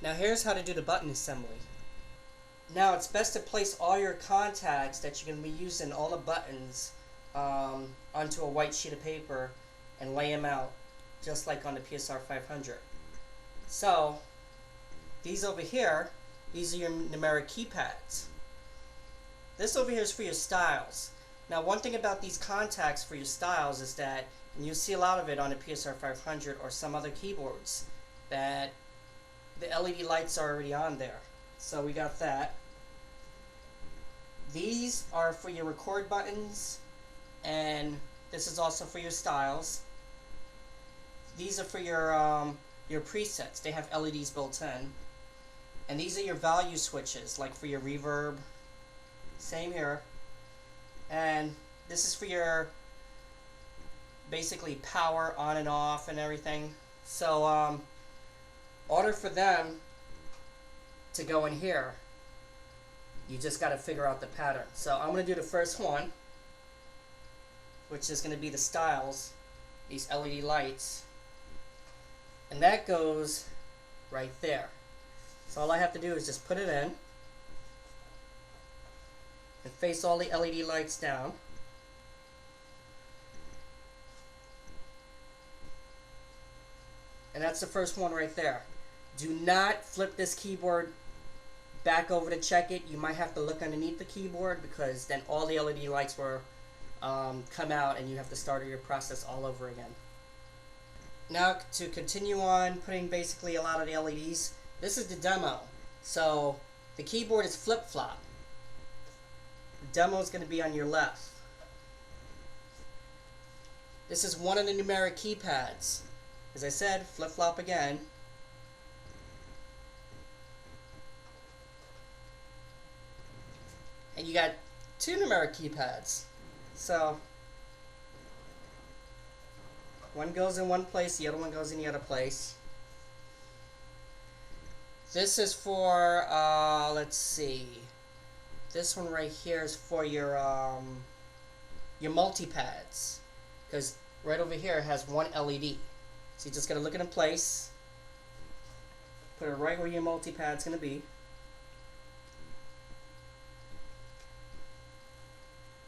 Now here's how to do the button assembly. Now it's best to place all your contacts that you're going to be using, all the buttons, onto a white sheet of paper and lay them out just like on the PSR-500. So these over here, these are your numeric keypads. This over here is for your styles. Now one thing about these contacts for your styles is that, and you'll see a lot of it on the PSR-500 or some other keyboards, that the LED lights are already on there. So we got that. These are for your record buttons, and this is also for your styles. These are for your presets. They have LEDs built in. And these are your value switches, like for your reverb. Same here. And this is for your basically power on and off and everything. So order for them to go in here, you just got to figure out the pattern. So I'm going to do the first one, which is going to be the styles, these LED lights, and that goes right there. So all I have to do is just put it in and face all the LED lights down. And that's the first one right there. Do not flip this keyboard back over to check it. You might have to look underneath the keyboard, because then all the LED lights will come out and you have to start your process all over again. Now to continue on putting basically a lot of the LEDs, this is the demo. So the keyboard is flip-flop. The demo is going to be on your left. This is one of the numeric keypads. As I said, flip-flop again. And you got two numeric keypads. So one goes in one place, the other one goes in the other place. This is for, let's see. This one right here is for your multi-pads. Because right over here it has one LED. So you just gotta look it in place. Put it right where your multi-pad's gonna be.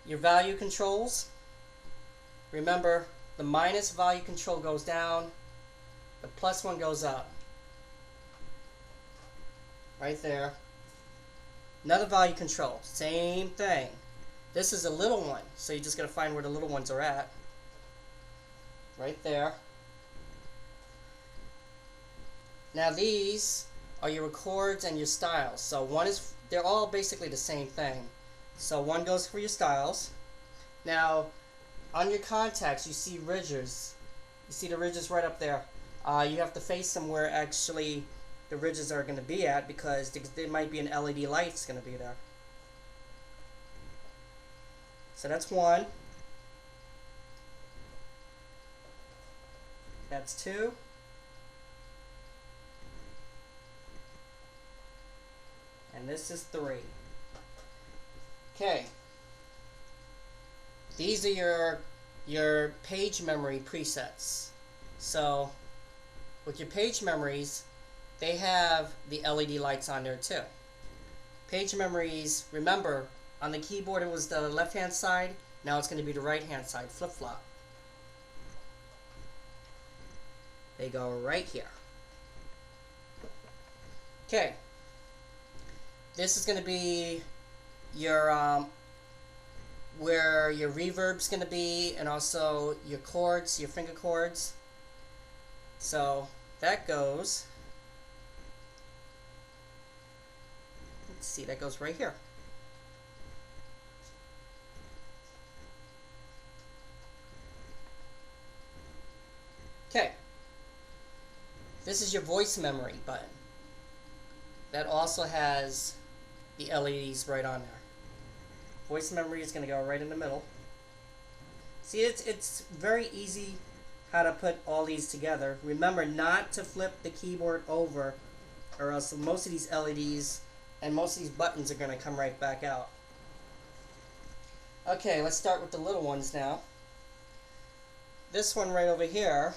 Your value controls. Remember, the minus value control goes down, the plus one goes up. Right there. Another value control, same thing. This is a little one, so you just gotta find where the little ones are at. Right there. Now these are your records and your styles. So one is, they're all basically the same thing. So one goes for your styles. Now on your contacts you see ridges. You see the ridges right up there. You have to face them where actually the ridges are going to be at, because there might be an LED light that's going to be there. So that's one. That's two. And this is three. Okay. These are your page memory presets. So with your page memories, they have the LED lights on there too. Page memories, remember, on the keyboard it was the left hand side, now it's going to be the right hand side, flip-flop. They go right here. Okay. This is going to be your where your reverb's going to be, and also your chords, your finger chords. So that goes, let's see, that goes right here. Okay. This is your voice memory button. That also has the LEDs right on there. Voice memory is going to go right in the middle. See, it's very easy how to put all these together. Remember not to flip the keyboard over, or else most of these LEDs and most of these buttons are going to come right back out. Okay, let's start with the little ones now. This one right over here,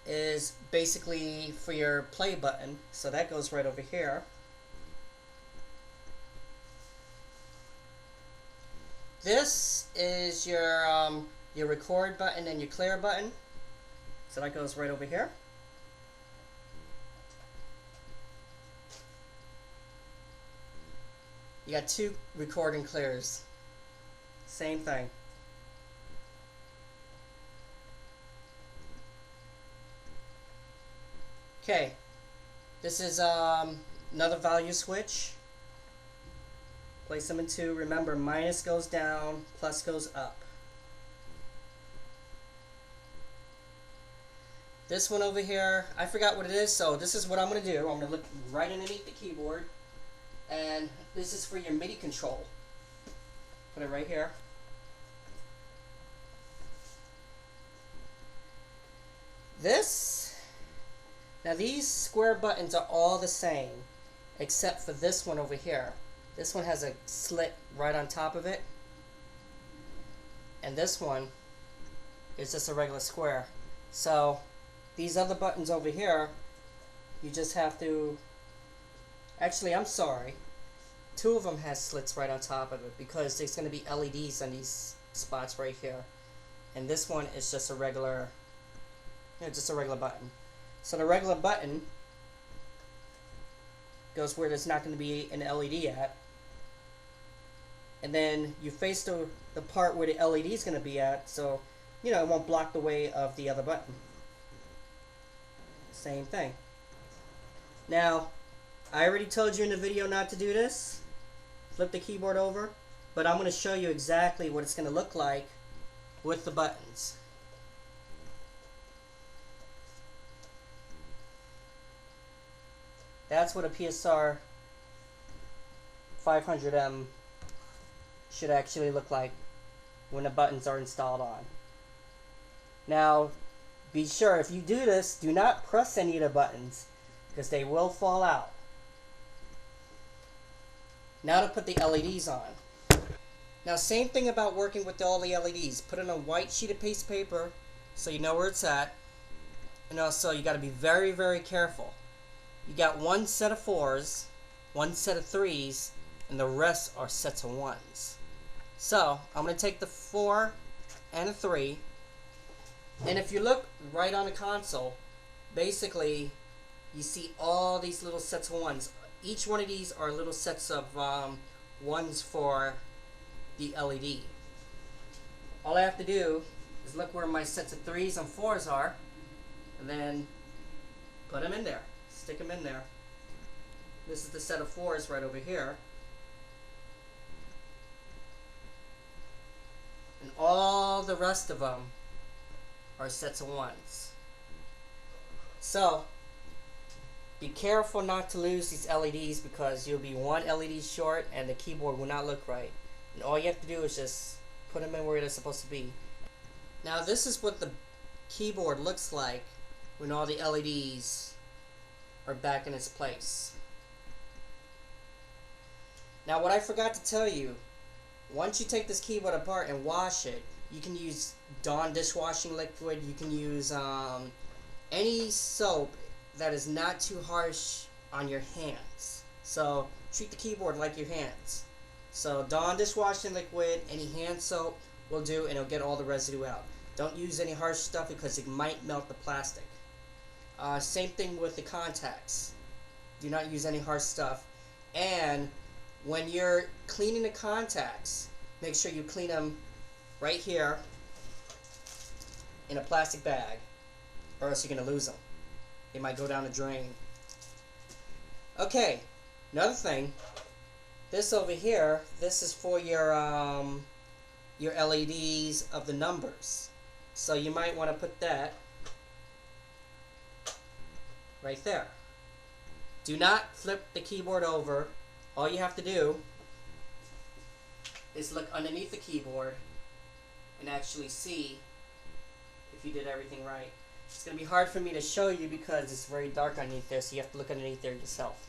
is basically for your play button, so that goes right over here. This is your record button and your clear button, so that goes right over here. You got two record and clears, same thing. Okay, this is another value switch. Place them in two. Remember, minus goes down, plus goes up. This one over here, I forgot what it is, so this is what I'm going to do. I'm going to look right underneath the keyboard, and this is for your MIDI control. Put it right here. Now these square buttons are all the same, except for this one over here. This one has a slit right on top of it, and this one is just a regular square. So these other buttons over here, you just have to, actually I'm sorry, two of them has slits right on top of it because there's going to be LEDs on these spots right here, and this one is just a regular, just a regular button. So the regular button goes where there's not going to be an LED at, and then you face the part where the LED is going to be at, so it won't block the way of the other button. Same thing. Now, I already told you in the video not to do this. Flip the keyboard over, but I'm going to show you exactly what it's going to look like with the buttons. That's what a PSR 500M should actually look like when the buttons are installed on. Now, be sure if you do this, do not press any of the buttons because they will fall out. Now to put the LEDs on. Now, same thing about working with all the LEDs. Put it on a white sheet of paste paper so you know where it's at. And also, you got to be very, very careful. You got one set of 4s, one set of 3s, and the rest are sets of 1s. So, I'm going to take the 4 and a 3, and if you look right on the console, basically, you see all these little sets of 1s. Each one of these are little sets of 1s for the LED. All I have to do is look where my sets of 3s and 4s are, and then put them in there. Stick them in there. This is the set of 4s right over here. And all the rest of them are sets of 1s. So, be careful not to lose these LEDs because you'll be one LED short and the keyboard will not look right. And all you have to do is just put them in where they're supposed to be. Now this is what the keyboard looks like when all the LEDs are back in its place. Now what I forgot to tell you, once you take this keyboard apart and wash it, you can use Dawn dishwashing liquid, you can use any soap that is not too harsh on your hands. So treat the keyboard like your hands. So Dawn dishwashing liquid, any hand soap will do, and it'll get all the residue out. Don't use any harsh stuff because it might melt the plastic. Same thing with the contacts. Do not use any harsh stuff. And when you're cleaning the contacts, make sure you clean them right here in a plastic bag, or else you're going to lose them. They might go down the drain. Okay, another thing. This over here, this is for your LEDs of the numbers. So you might want to put that right there. Do not flip the keyboard over. All you have to do is look underneath the keyboard and actually see if you did everything right. It's going to be hard for me to show you because it's very dark underneath there, so you have to look underneath there yourself.